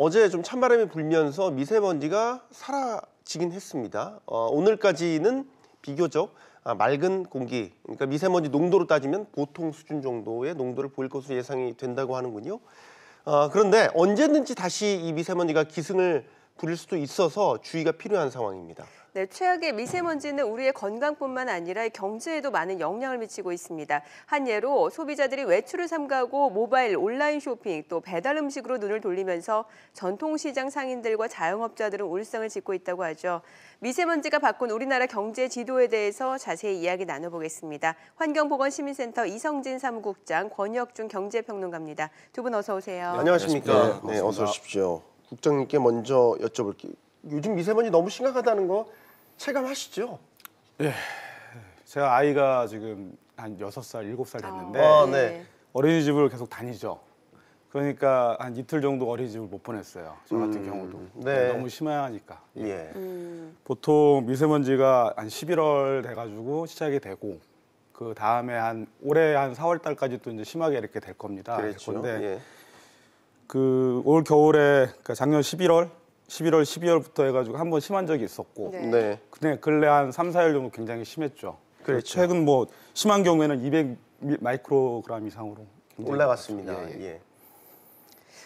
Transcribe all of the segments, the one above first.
어제 좀 찬바람이 불면서 미세먼지가 사라지긴 했습니다. 오늘까지는 비교적 맑은 공기, 그러니까 미세먼지 농도로 따지면 보통 수준 정도의 농도를 보일 것으로 예상이 된다고 하는군요. 그런데 언제든지 다시 이 미세먼지가 기승을 부릴 수도 있어서 주의가 필요한 상황입니다. 네, 최악의 미세먼지는 우리의 건강뿐만 아니라 경제에도 많은 영향을 미치고 있습니다. 한 예로 소비자들이 외출을 삼가고 모바일, 온라인 쇼핑, 또 배달 음식으로 눈을 돌리면서 전통시장 상인들과 자영업자들은 울상을 짓고 있다고 하죠. 미세먼지가 바꾼 우리나라 경제 지도에 대해서 자세히 이야기 나눠보겠습니다. 환경보건시민센터 이성진 사무국장, 권혁중 경제평론가입니다. 두 분 어서 오세요. 네, 안녕하십니까. 네, 어서 오십시오. 국장님께 먼저 여쭤볼게요. 요즘 미세먼지 너무 심각하다는 거 체감하시죠? 네. 제가 아이가 지금 한 6살, 7살 됐는데 네. 어린이집을 계속 다니죠. 그러니까 한 이틀 정도 어린이집을 못 보냈어요. 저 같은 경우도. 네. 너무 심하니까. 예. 보통 미세먼지가 한 11월 돼가지고 시작이 되고 그 다음에 올해 한 4월 달까지 또 이제 심하게 이렇게 될 겁니다. 그렇죠. 그런데 예. 그 올 겨울에 그러니까 작년 11월, 12월부터 해가지고 한 번 심한 적이 있었고, 네. 근데 근래 한 3, 4일 정도 굉장히 심했죠. 그렇죠. 최근 뭐 심한 경우에는 200 마이크로그램 이상으로 올라갔습니다. 예. 예.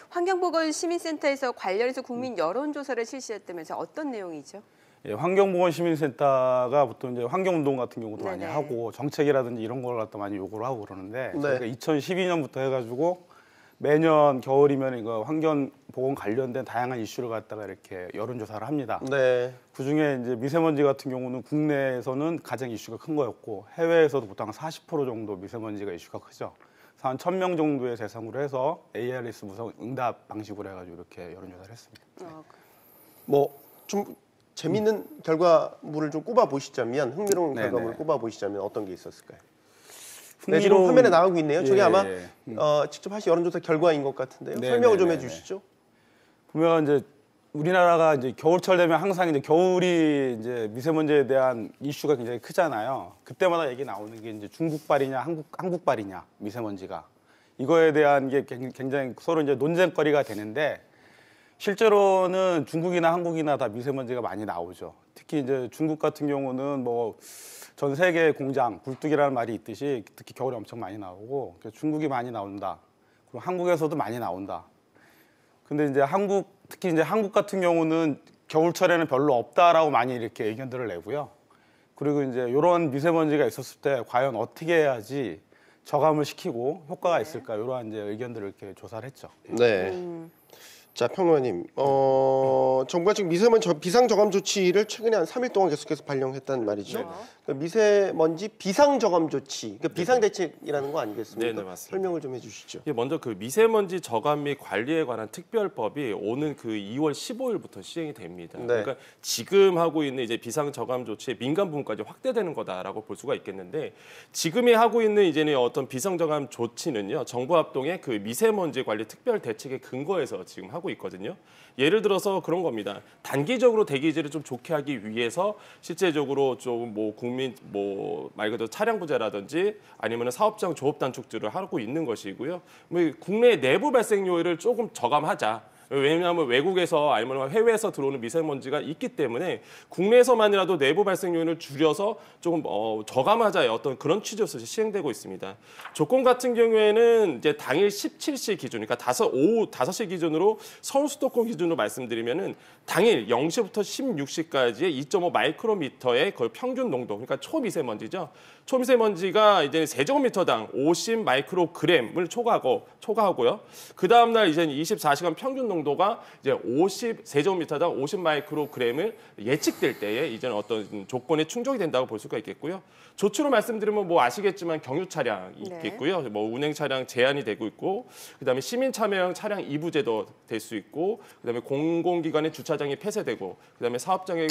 환경보건시민센터에서 관련해서 국민 여론조사를 실시했다면서 어떤 내용이죠? 예, 환경보건시민센터가 보통 이제 환경운동 같은 경우도 많이 네네. 하고 정책이라든지 이런 걸 갖다 많이 요구를 하고 그러는데 네. 저희가 2012년부터 해가지고 매년 겨울이면 이거 환경보건 관련된 다양한 이슈를 갖다가 이렇게 여론조사를 합니다. 네. 그중에 이제 미세먼지 같은 경우는 국내에서는 가장 이슈가 큰 거였고 해외에서도 보통 한 40% 정도 미세먼지가 이슈가 크죠. 그래서 한 1,000명 정도의 대상으로 해서 ARS 무상 응답 방식으로 해가지고 이렇게 여론조사를 했습니다. 뭐 좀 재밌는 결과물을 좀 꼽아 보시자면 흥미로운 결과물을 꼽아 보시자면 어떤 게 있었을까요? 네, 지금 화면에 나오고 있네요. 저게 아마 직접 하신 여론조사 결과인 것 같은데요. 설명을 좀 해주시죠. 보면 이제 우리나라가 이제 겨울철 되면 항상 이제 겨울이 이제 미세먼지에 대한 이슈가 굉장히 크잖아요. 그때마다 얘기 나오는 게 이제 중국발이냐 한국발이냐 미세먼지가 이거에 대한 게 굉장히 서로 이제 논쟁거리가 되는데 실제로는 중국이나 한국이나 다 미세먼지가 많이 나오죠. 특히 이제 중국 같은 경우는 뭐 전 세계 공장 굴뚝이라는 말이 있듯이 특히 겨울에 엄청 많이 나오고 중국이 많이 나온다. 그리고 한국에서도 많이 나온다. 근데 이제 특히 이제 한국 같은 경우는 겨울철에는 별로 없다라고 많이 이렇게 의견들을 내고요. 그리고 이제 이런 미세먼지가 있었을 때 과연 어떻게 해야지 저감을 시키고 효과가 있을까 이러한 이제 의견들을 이렇게 조사를 했죠. 네. 자, 평론가님, 정부가 지금 미세먼지 비상저감 조치를 최근에 한 3일 동안 계속해서 발령했단 말이죠. 그러니까 미세먼지 비상저감 조치, 그러니까 비상대책이라는 거 아니겠습니까? 네, 맞습니다. 설명을 좀 해주시죠. 먼저 그 미세먼지 저감 및 관리에 관한 특별법이 오는 그 2월 15일부터 시행이 됩니다. 네. 그러니까 지금 하고 있는 이제 비상저감 조치의 민간 부분까지 확대되는 거다라고 볼 수가 있겠는데 지금이 하고 있는 이제는 어떤 비상저감 조치는요 정부 합동의 그 미세먼지 관리 특별 대책의 근거에서 지금 하고 있거든요. 예를 들어서 그런 겁니다. 단기적으로 대기질을 좀 좋게 하기 위해서 실제적으로 좀 뭐 국민 말 그대로 차량 부재라든지 아니면 사업장 조업 단축들을 하고 있는 것이고요. 뭐 국내 내부 발생 요일을 조금 저감하자. 왜냐하면 외국에서 아니면 해외에서 들어오는 미세먼지가 있기 때문에 국내에서만이라도 내부 발생 요인을 줄여서 조금 저감하자의 어떤 그런 취지로서 시행되고 있습니다. 조건 같은 경우에는 이제 당일 17시 기준, 그러니까 오후 5시 기준으로 서울 수도권 기준으로 말씀드리면은 당일 0시부터 16시까지의 2.5 마이크로미터의 거의 평균 농도, 그러니까 초미세먼지죠. 초미세먼지가 이제 세제곱미터당 50 마이크로그램을 초과하고요. 그 다음 날 이제 24시간 평균 농도가 이제 50 세제곱미터당 50 마이크로그램을 예측될 때에 이제는 어떤 조건에 충족이 된다고 볼 수가 있겠고요. 조치로 말씀드리면 뭐 아시겠지만 경유 차량이 있겠고요. 뭐 운행 차량 제한이 되고 있고, 그다음에 시민 참여형 차량 이부제도 될 수 있고, 그다음에 공공기관의 주차장이 폐쇄되고, 그다음에 사업장의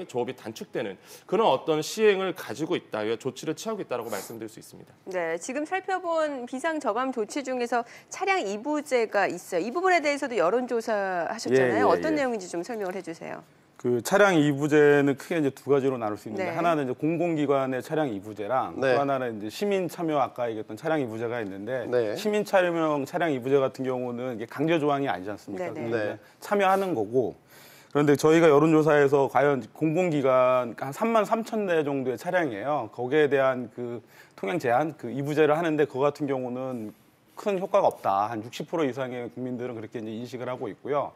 조업이 단축되는 그런 어떤 시행을 가지고 있다, 조치를 취하고 있다라고 말씀드릴 수 있습니다. 네, 지금 살펴본 비상저감 조치 중에서 차량 이부제가 있어요. 이 부분에 대해서도 여론조사 하셨잖아요. 어떤 내용인지 좀 설명을 해주세요. 그 차량 이부제는 크게 이제 두 가지로 나눌 수 있는데 네. 하나는 이제 공공기관의 차량 이부제랑 네. 또 하나는 이제 시민 참여 아까 얘기했던 차량 이부제가 있는데 네. 시민 참여 차량 이부제 같은 경우는 이게 강제 조항이 아니지 않습니까? 네, 네. 그냥 네. 참여하는 거고 그런데 저희가 여론조사에서 과연 공공기관 한 3만 3천 대 정도의 차량이에요. 거기에 대한 그 통행 제한, 그 이부제를 하는데 그거 같은 경우는 큰 효과가 없다. 한 60% 이상의 국민들은 그렇게 이제 인식을 하고 있고요.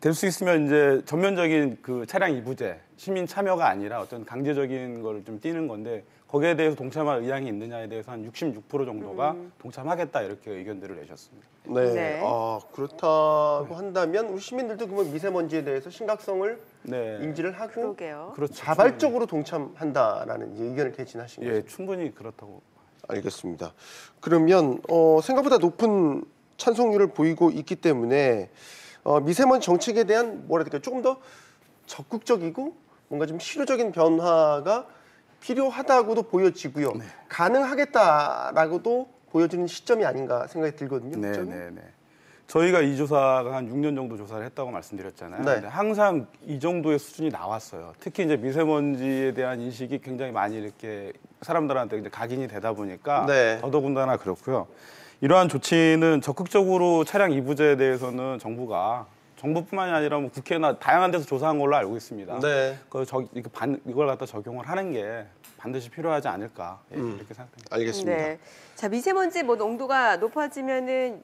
될 수 있으면 이제 전면적인 그 차량 이부제, 시민 참여가 아니라 어떤 강제적인 걸 좀 띄는 건데 거기에 대해서 동참할 의향이 있느냐에 대해서 한 66% 정도가 동참하겠다 이렇게 의견들을 내셨습니다. 네. 네. 그렇다고 한다면 우리 시민들도 그러면 미세먼지에 대해서 심각성을 네, 인지를 하고 그러게요. 그렇죠. 자발적으로 동참한다라는 이제 의견을 개진하신 거죠. 예, 충분히 그렇다고. 알겠습니다. 그러면 생각보다 높은 찬성률을 보이고 있기 때문에 미세먼지 정책에 대한 뭐라 해야 될까요? 조금 더 적극적이고 뭔가 좀 실효적인 변화가 필요하다고도 보여지고요. 가능하겠다라고도 보여지는 시점이 아닌가 생각이 들거든요. 네, 시점이. 네, 네. 저희가 이 조사가 한 6년 정도 조사를 했다고 말씀드렸잖아요. 네. 근데 항상 이 정도의 수준이 나왔어요. 특히 이제 미세먼지에 대한 인식이 굉장히 많이 이렇게 사람들한테 이제 각인이 되다 보니까 네. 더더군다나 그렇고요. 이러한 조치는 적극적으로 차량 이부제에 대해서는 정부뿐만이 아니라 뭐 국회나 다양한 데서 조사한 걸로 알고 있습니다. 네. 이걸 갖다 적용을 하는 게 반드시 필요하지 않을까 이렇게 생각합니다. 알겠습니다. 네. 자, 미세먼지 농도가 높아지면은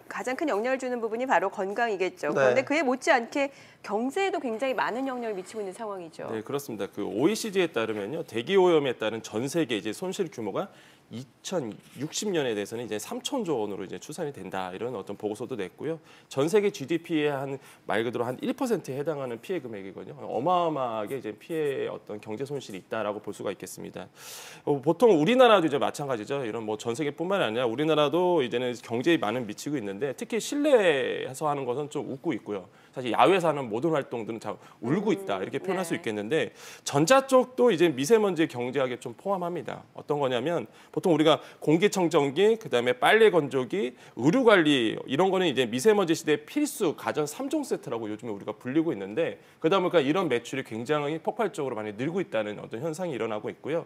가장 큰 영향을 주는 부분이 바로 건강이겠죠. 네. 그런데 그에 못지않게 경제에도 굉장히 많은 영향을 미치고 있는 상황이죠. 네, 그렇습니다. 그 OECD에 따르면요, 대기 오염에 따른 전 세계 이제 손실 규모가 2060년에 대해서는 이제 3천조 원으로 이제 추산이 된다 이런 어떤 보고서도 냈고요. 전 세계 GDP의 한 말 그대로 한 1%에 해당하는 피해 금액이거든요. 어마어마하게 이제 피해 어떤 경제 손실이 있다라고 볼 수가 있겠습니다. 보통 우리나라도 이제 마찬가지죠. 이런 뭐 전 세계뿐만 아니라 우리나라도 이제는 경제에 많은 미치고 있는데 특히 실내에서 하는 것은 좀 웃고 있고요. 사실 야외에서 하는 모든 활동들은 다 울고 있다 이렇게 표현할 수 있겠는데 전자 쪽도 이제 미세먼지 경제학에 좀 포함합니다. 어떤 거냐면 보통 우리가 공기청정기, 그다음에 빨래 건조기, 의류 관리 이런 거는 이제 미세먼지 시대 필수 가전 3종 세트라고 요즘에 우리가 불리고 있는데 그러다 보니까 이런 매출이 굉장히 폭발적으로 많이 늘고 있다는 어떤 현상이 일어나고 있고요.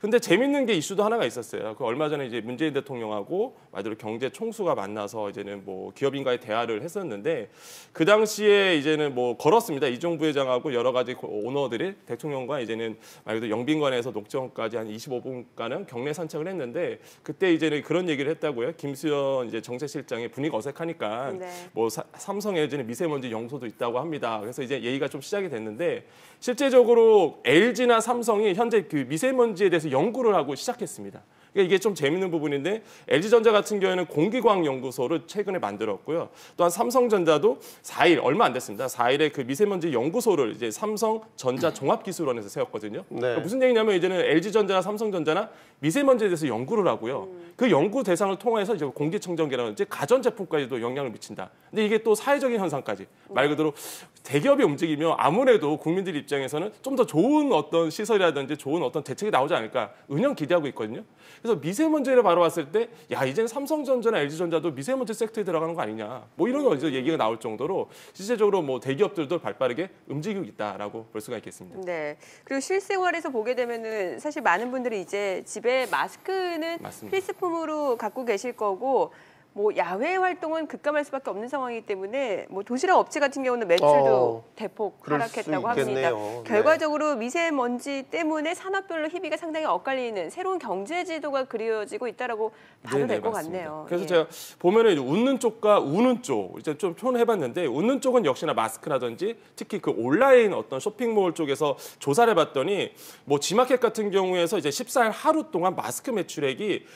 근데 재밌는 게 이슈도 하나가 있었어요. 그 얼마 전에 이제 문재인 대통령하고 말대로 경제 총수가 만나서 이제는 뭐 기업인과의 대화를 했었는데 그 당시에 이제는 뭐 걸었습니다. 이종 부회장하고 여러 가지 오너들이 대통령과 이제는 말 그대로 영빈관에서 녹정까지 한 25분가량 경내 산책을 했는데 그때 이제는 그런 얘기를 했다고요. 김수현 이제 정책실장이 분위기가 어색하니까 네. 뭐 삼성에 이제는 미세먼지 영소도 있다고 합니다. 그래서 이제 얘기가 좀 시작이 됐는데 실제적으로 LG나 삼성이 현재 그 미세먼지에 대해서 연구를 하고 시작했습니다. 그러니까 이게 좀 재밌는 부분인데 LG전자 같은 경우에는 공기과학연구소를 최근에 만들었고요. 또한 삼성전자도 4일 얼마 안 됐습니다. 4일에 그 미세먼지 연구소를 이제 삼성전자 종합기술원에서 세웠거든요. 네. 그러니까 무슨 얘기냐면 이제는 LG전자나 삼성전자나 미세먼지에 대해서 연구를 하고요. 그 연구 대상을 통해서 이제 공기청정기라든지 가전제품까지도 영향을 미친다. 근데 이게 또 사회적인 현상까지 말 그대로 대기업이 움직이면 아무래도 국민들 입장에서는 좀 더 좋은 어떤 시설이라든지 좋은 어떤 대책이 나오지 않을까 은연 기대하고 있거든요. 그래서 미세먼지를 바라봤을 때 야 이제는 삼성전자나 LG전자도 미세먼지 섹터에 들어가는 거 아니냐 뭐 이런 얘기가 나올 정도로 실제적으로 뭐 대기업들도 발빠르게 움직이고 있다라고 볼 수가 있겠습니다. 네. 그리고 실생활에서 보게 되면은 사실 많은 분들이 이제 집에 마스크는 맞습니다. 필수품으로 갖고 계실 거고 뭐 야외 활동은 급감할 수밖에 없는 상황이기 때문에 뭐 도시락 업체 같은 경우는 매출도 대폭 그럴 하락했다고 수 합니다. 있겠네요. 네. 결과적으로 미세먼지 때문에 산업별로 희비가 상당히 엇갈리는 새로운 경제 지도가 그려지고 있다라고 봐도 될 것 맞습니다. 같네요. 그래서 예. 제가 보면은 웃는 쪽과 우는 쪽 이제 좀 표현해봤는데 웃는 쪽은 역시나 마스크라든지 특히 그 온라인 어떤 쇼핑몰 쪽에서 조사를 해봤더니 뭐 G마켓 같은 경우에서 이제 14일 하루 동안 마스크 매출액이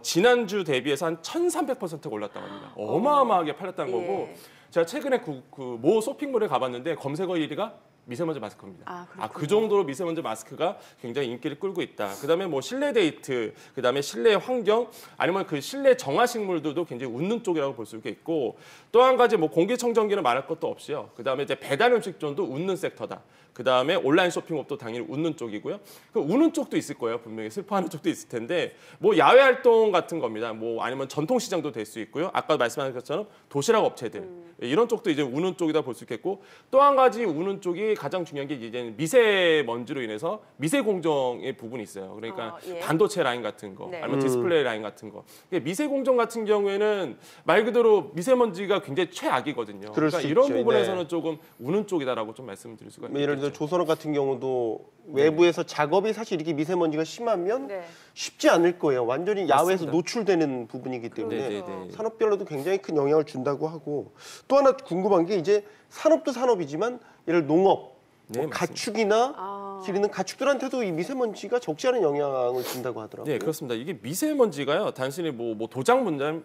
지난주 대비해서 한 1,300%가 올랐다고 합니다. 어마어마하게 팔렸다는 거고 제가 최근에 그 모 쇼핑몰에 가봤는데 검색어 1위가 미세먼지 마스크입니다. 그 정도로 미세먼지 마스크가 굉장히 인기를 끌고 있다. 그다음에 뭐 실내 데이트, 그다음에 실내 환경, 아니면 그 실내 정화식물들도 굉장히 웃는 쪽이라고 볼 수 있고 또 한 가지 뭐 공기청정기는 말할 것도 없이요. 그다음에 이제 배달 음식점도 웃는 섹터다. 그다음에 온라인 쇼핑업도 당연히 웃는 쪽이고요. 그 우는 쪽도 있을 거예요. 분명히 슬퍼하는 쪽도 있을 텐데 뭐 야외 활동 같은 겁니다. 뭐 아니면 전통 시장도 될 수 있고요. 아까 말씀하신 것처럼 도시락 업체들 이런 쪽도 이제 우는 쪽이다 볼 수 있겠고 또 한 가지 우는 쪽이 이게 가장 중요한 게 이제 미세먼지로 인해서 미세 공정의 부분이 있어요. 그러니까 예. 반도체 라인 같은 거, 네. 아니면 디스플레이 라인 같은 거. 미세 공정 같은 경우에는 말 그대로 미세먼지가 굉장히 최악이거든요. 그럴 그러니까 수 이런 있죠. 부분에서는 네. 조금 우는 쪽이다라고 좀 말씀드릴 수가 있겠죠. 예를 들어 조선업 같은 경우도 외부에서 작업이 사실 이렇게 미세먼지가 심하면 네. 쉽지 않을 거예요. 완전히 야외에서 맞습니다. 노출되는 부분이기 때문에 네네네. 산업별로도 굉장히 큰 영향을 준다고 하고 또 하나 궁금한 게 이제 산업도 산업이지만 예를 들어 농업, 네, 뭐 맞습니다. 가축이나 기르는 가축들한테도 이 미세먼지가 적지 않은 영향을 준다고 하더라고요. 네, 그렇습니다. 이게 미세먼지가요, 단순히 뭐 도장 문장,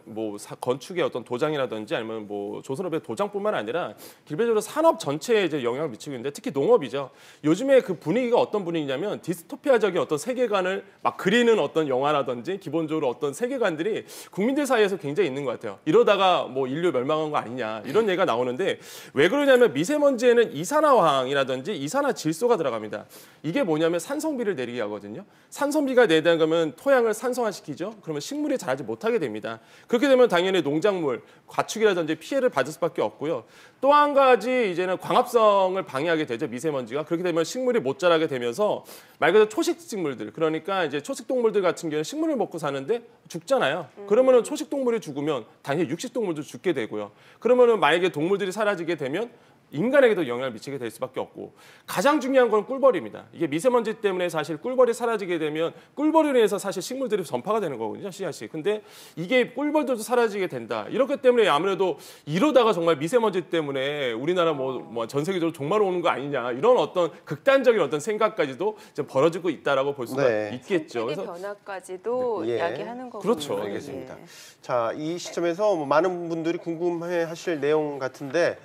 건축의 어떤 도장이라든지 아니면 뭐 조선업의 도장뿐만 아니라 기본적으로 산업 전체에 이제 영향을 미치고 있는데 특히 농업이죠. 요즘에 그 분위기가 어떤 분위기냐면 디스토피아적인 어떤 세계관을 막 그리는 어떤 영화라든지 기본적으로 어떤 세계관들이 국민들 사이에서 굉장히 있는 것 같아요. 이러다가 뭐 인류 멸망한 거 아니냐 이런 얘기가 나오는데 왜 그러냐면 미세먼지에는 이산화황이라든지 이산화 질소가 들어갑니다. 이게 뭐냐면 산성비를 내리게 하거든요. 산성비가 내려가면 토양을 산성화시키죠. 그러면 식물이 자라지 못하게 됩니다. 그렇게 되면 당연히 농작물, 가축이라든지 피해를 받을 수밖에 없고요. 또 한 가지 이제는 광합성을 방해하게 되죠. 미세먼지가. 그렇게 되면 식물이 못 자라게 되면서 말 그대로 초식식물들, 그러니까 이제 초식동물들 같은 경우는 식물을 먹고 사는데 죽잖아요. 그러면은 초식동물이 죽으면 당연히 육식동물도 죽게 되고요. 그러면은 만약에 동물들이 사라지게 되면 인간에게도 영향을 미치게 될 수밖에 없고 가장 중요한 건 꿀벌입니다. 이게 미세먼지 때문에 사실 꿀벌이 사라지게 되면 꿀벌로 인해서 사실 식물들이 전파가 되는 거거든요, 씨앗이. 근데 이게 꿀벌들도 사라지게 된다. 이렇기 때문에 아무래도 이러다가 정말 미세먼지 때문에 우리나라 뭐 전 세계적으로 종말 오는 거 아니냐 이런 어떤 극단적인 어떤 생각까지도 좀 벌어지고 있다라고 볼 수가 네. 있겠죠. 세계 변화까지도 예. 이야기하는 거군요. 그렇죠. 알겠습니다. 예. 자, 이 시점에서 뭐 많은 분들이 궁금해하실 내용 같은데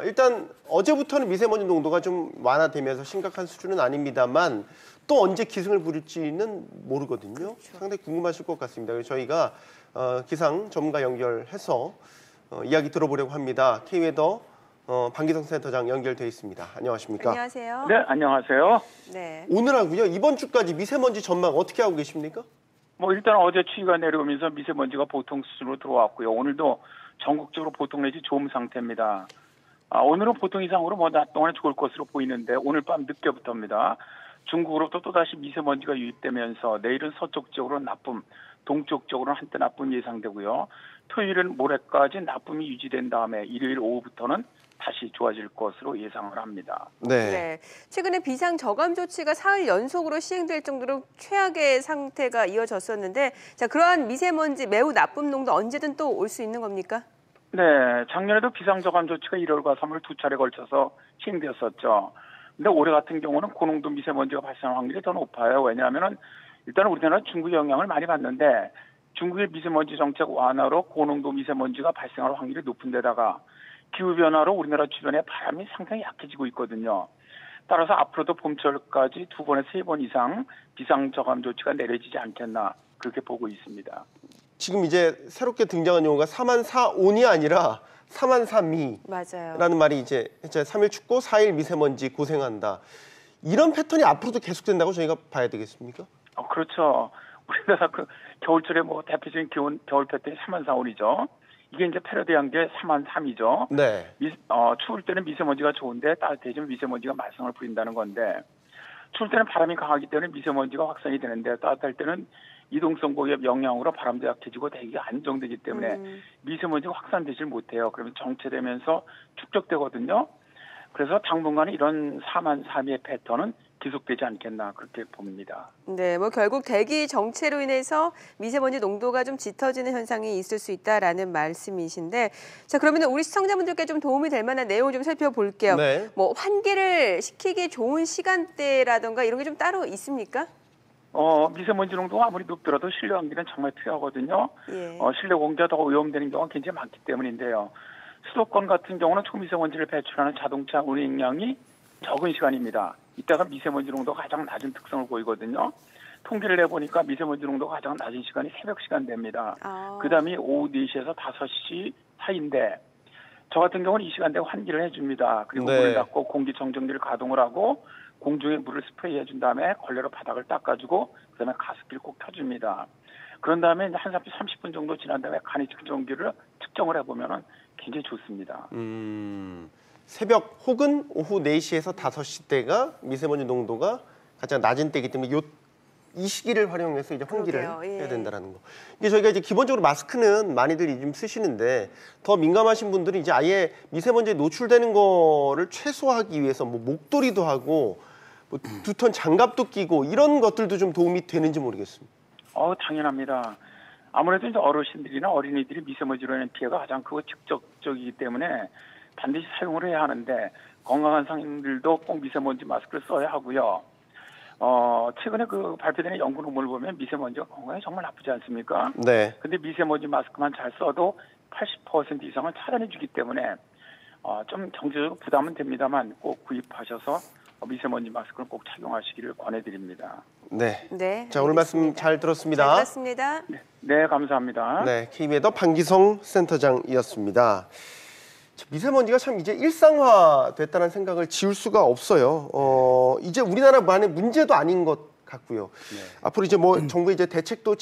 일단 어제부터는 미세먼지 농도가 좀 완화되면서 심각한 수준은 아닙니다만 또 언제 기승을 부릴지는 모르거든요. 그렇죠. 상당히 궁금하실 것 같습니다. 그래서 저희가 기상 전문가 연결해서 이야기 들어보려고 합니다. K웨더 방기성 센터장 연결돼 있습니다. 안녕하십니까? 안녕하세요. 네, 안녕하세요. 네. 오늘하고요. 이번 주까지 미세먼지 전망 어떻게 하고 계십니까? 뭐 일단 어제 추위가 내려오면서 미세먼지가 보통 수준으로 들어왔고요. 오늘도 전국적으로 보통 내지 좋은 상태입니다. 오늘은 보통 이상으로 뭐 낮 동안에 좋을 것으로 보이는데 오늘 밤 늦게부터입니다. 중국으로부터 또다시 미세먼지가 유입되면서 내일은 서쪽 지역으로 나쁨, 동쪽 쪽으로는 한때 나쁨 예상되고요. 토요일은 모레까지 나쁨이 유지된 다음에 일요일 오후부터는 다시 좋아질 것으로 예상을 합니다. 네. 최근에 비상 저감 조치가 사흘 연속으로 시행될 정도로 최악의 상태가 이어졌었는데 자, 그러한 미세먼지 매우 나쁨 농도 언제든 또 올 수 있는 겁니까? 네, 작년에도 비상저감 조치가 1월과 3월 두 차례 걸쳐서 시행되었었죠. 근데 올해 같은 경우는 고농도 미세먼지가 발생할 확률이 더 높아요. 왜냐하면은 일단 우리나라 중국 영향을 많이 받는데 중국의 미세먼지 정책 완화로 고농도 미세먼지가 발생할 확률이 높은 데다가 기후변화로 우리나라 주변에 바람이 상당히 약해지고 있거든요. 따라서 앞으로도 봄철까지 2번에서 3번 이상 비상저감 조치가 내려지지 않겠나 그렇게 보고 있습니다. 지금 이제 새롭게 등장한 용어가 4만4온이 아니라 4만4미라는 맞아요. 말이 이제 3일 춥고 4일 미세먼지 고생한다. 이런 패턴이 앞으로도 계속된다고 저희가 봐야 되겠습니까? 그렇죠. 우리나라 그 겨울철에 뭐 대표적인 겨울 패턴이 3만4온이죠. 이게 이제 패러디한 게 3만3이죠. 네. 추울 때는 미세먼지가 좋은데 따뜻해지면 미세먼지가 말썽을 부린다는 건데 추울 때는 바람이 강하기 때문에 미세먼지가 확산이 되는데 따뜻할 때는 이동성 고기압 영향으로 바람도 약해지고 대기가 안정되기 때문에 미세먼지가 확산되질 못해요. 그러면 정체되면서 축적되거든요. 그래서 당분간은 이런 4만3의 패턴은 지속되지 않겠나 그렇게 봅니다. 네, 뭐 결국 대기 정체로 인해서 미세먼지 농도가 좀 짙어지는 현상이 있을 수 있다라는 말씀이신데, 자 그러면 우리 시청자분들께 좀 도움이 될 만한 내용을 좀 살펴볼게요. 네. 뭐 환기를 시키기 좋은 시간대라던가 이런 게 좀 따로 있습니까? 미세먼지 농도가 아무리 높더라도 실내 환기는 정말 필요하거든요. 예. 실내 공기가 더 오염되는 경우가 굉장히 많기 때문인데요. 수도권 같은 경우는 초미세먼지를 배출하는 자동차 운행량이 적은 시간입니다. 이때가 미세먼지 농도가 가장 낮은 특성을 보이거든요. 통계를 내보니까 미세먼지 농도가 가장 낮은 시간이 새벽 시간대입니다. 그다음이 오후 4시에서 5시 사이인데 저 같은 경우는 이 시간대에 환기를 해줍니다. 그리고 네. 문을 닫고 공기청정기를 가동을 하고 공중에 물을 스프레이 해준 다음에 걸레로 바닥을 닦아주고 그다음에 가습기를 꼭 켜줍니다. 그런 다음에 이제 한 30분 정도 지난 다음에 간이 측정기를 측정을 해보면은 굉장히 좋습니다. 새벽 혹은 오후 4시에서 5시 때가 미세먼지 농도가 가장 낮은 때이기 때문에 이 시기를 활용해서 이제 환기를 그러게요. 예. 해야 된다는 거. 이게 저희가 이제 기본적으로 마스크는 많이들 요즘 쓰시는데 더 민감하신 분들은 이제 아예 미세먼지에 노출되는 거를 최소화하기 위해서 뭐 목도리도 하고 뭐 두턴 장갑도 끼고 이런 것들도 좀 도움이 되는지 모르겠습니다. 당연합니다. 아무래도 이제 어르신들이나 어린이들이 미세먼지로 인한 피해가 가장 크고 직접적이기 때문에 반드시 사용을 해야 하는데 건강한 상인들도 꼭 미세먼지 마스크를 써야 하고요. 최근에 그 발표되는 연구 논문을 보면 미세먼지가 건강에 정말 나쁘지 않습니까? 네. 근데 미세먼지 마스크만 잘 써도 80% 이상을 차단해주기 때문에 좀 경제적으로 부담은 됩니다만 꼭 구입하셔서 미세먼지 마스크를 꼭 착용하시기를 권해드립니다. 네. 네. 자, 오늘 말씀 알겠습니다. 잘 들었습니다. 잘 들었습니다. 네, 감사합니다. 네, KB의 방기성 센터장이었습니다. 미세먼지가 참 이제 일상화됐다는 생각을 지울 수가 없어요. 이제 우리나라만의 문제도 아닌 것 같고요. 네. 앞으로 이제 뭐 정부 이제 대책도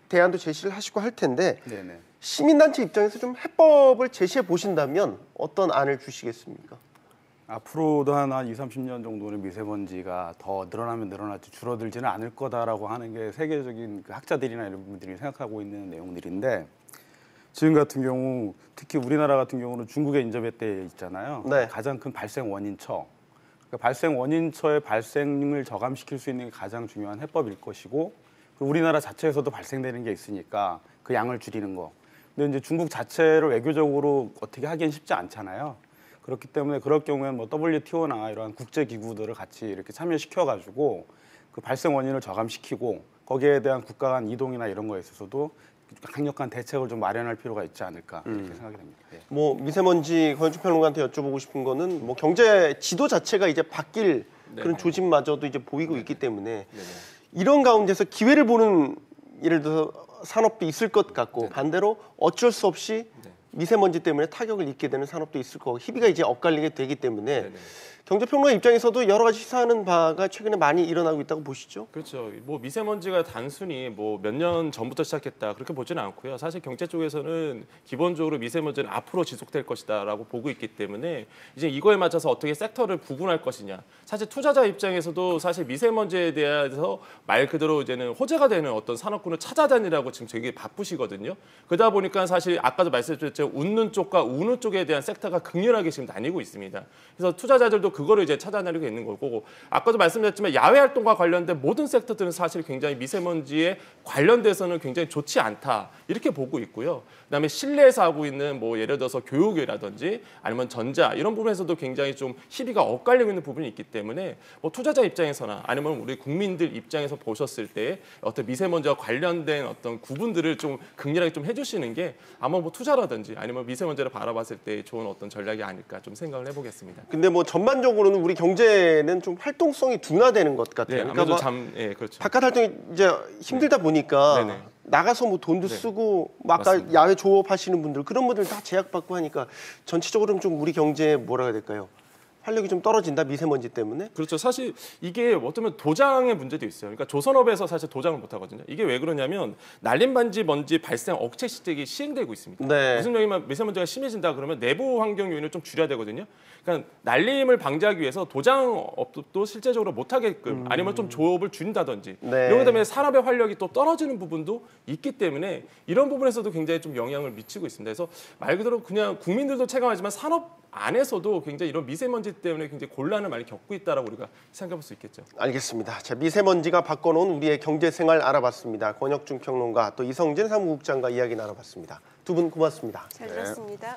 대안도 제시를 하시고 할 텐데 네네. 시민단체 입장에서 좀 해법을 제시해 보신다면 어떤 안을 주시겠습니까? 앞으로도 한 20, 30년 정도는 미세먼지가 더 늘어나면 늘어났지 줄어들지는 않을 거다라고 하는 게 세계적인 그 학자들이나 이런 분들이 생각하고 있는 내용들인데 지금 같은 경우 특히 우리나라 같은 경우는 중국의 인접해 있잖아요. 네. 가장 큰 발생 원인처. 그러니까 발생 원인처의 발생을 저감시킬 수 있는 게 가장 중요한 해법일 것이고 그리고 우리나라 자체에서도 발생되는 게 있으니까 그 양을 줄이는 거. 근데 이제 중국 자체를 외교적으로 어떻게 하기엔 쉽지 않잖아요. 그렇기 때문에 그럴 경우에는 뭐 WTO나 이러한 국제 기구들을 같이 이렇게 참여시켜가지고 그 발생 원인을 저감시키고 거기에 대한 국가 간 이동이나 이런 거에 있어서도 강력한 대책을 좀 마련할 필요가 있지 않을까 이렇게 생각이 됩니다. 예. 뭐 미세먼지 건축평론가한테 여쭤보고 싶은 거는 뭐 경제 지도 자체가 이제 바뀔 그런 조짐마저도 이제 보이고 있기 때문에 이런 가운데서 기회를 보는 예를 들어서 산업도 있을 것 같고 반대로 어쩔 수 없이 미세먼지 때문에 타격을 입게 되는 산업도 있을 거고 희비가 이제 엇갈리게 되기 때문에 경제평론가 입장에서도 여러 가지 시사하는 바가 최근에 많이 일어나고 있다고 보시죠? 그렇죠. 뭐 미세먼지가 단순히 뭐 몇 년 전부터 시작했다 그렇게 보지는 않고요. 사실 경제 쪽에서는 기본적으로 미세먼지는 앞으로 지속될 것이다라고 보고 있기 때문에 이제 이거에 맞춰서 어떻게 섹터를 구분할 것이냐. 사실 투자자 입장에서도 사실 미세먼지에 대해서 말 그대로 이제는 호재가 되는 어떤 산업군을 찾아다니라고 지금 되게 바쁘시거든요. 그러다 보니까 사실 아까도 말씀드렸죠. 웃는 쪽과 우는 쪽에 대한 섹터가 극렬하게 지금 나뉘고 있습니다. 그래서 투자자들도 그거를 이제 찾아내고 있는 거고 아까도 말씀드렸지만 야외 활동과 관련된 모든 섹터들은 사실 굉장히 미세먼지에 관련돼서는 굉장히 좋지 않다 이렇게 보고 있고요. 그다음에 실내에서 하고 있는 뭐 예를 들어서 교육이라든지 아니면 전자 이런 부분에서도 굉장히 좀 희비가 엇갈리고 있는 부분이 있기 때문에 뭐 투자자 입장에서나 아니면 우리 국민들 입장에서 보셨을 때 어떤 미세먼지와 관련된 어떤 구분들을 좀 극렬하게 좀 해주시는 게 아마 뭐 투자라든지 아니면 미세먼지를 바라봤을 때 좋은 어떤 전략이 아닐까 좀 생각을 해보겠습니다. 근데 뭐 전반적으로는 우리 경제는 좀 활동성이 둔화되는 것 같아요. 네, 그러니까 아무래도 예, 그렇죠. 바깥 활동이 이제 힘들다 보니까 네네. 나가서 뭐 돈도 네. 쓰고 뭐 아까 맞습니다. 야외 조업하시는 분들 그런 분들 다 제약받고 하니까 전체적으로는 좀 우리 경제에 뭐라 해야 될까요? 활력이 좀 떨어진다 미세먼지 때문에. 그렇죠. 사실 이게 어쩌면 도장의 문제도 있어요. 그러니까 조선업에서 사실 도장을 못 하거든요. 이게 왜 그러냐면 날림 반지 먼지 발생 억제 시책이 시행되고 있습니다. 네. 무슨 얘기냐면 미세먼지가 심해진다 그러면 내부 환경 요인을 좀 줄여야 되거든요. 그러니까 날림을 방지하기 위해서 도장업도 실제적으로 못 하게끔 아니면 좀 조업을 줄인다든지 네. 이런 것 때문에 산업의 활력이 또 떨어지는 부분도 있기 때문에 이런 부분에서도 굉장히 좀 영향을 미치고 있습니다. 그래서 말 그대로 그냥 국민들도 체감하지만 산업 안에서도 굉장히 이런 미세먼지 때문에 굉장히 곤란을 많이 겪고 있다라고 우리가 생각해 볼 수 있겠죠. 알겠습니다. 자, 미세먼지가 바꿔놓은 우리의 경제 생활 알아봤습니다. 권혁중 평론가 또 이성진 사무국장과 이야기 나눠봤습니다. 두 분 고맙습니다. 잘 들었습니다.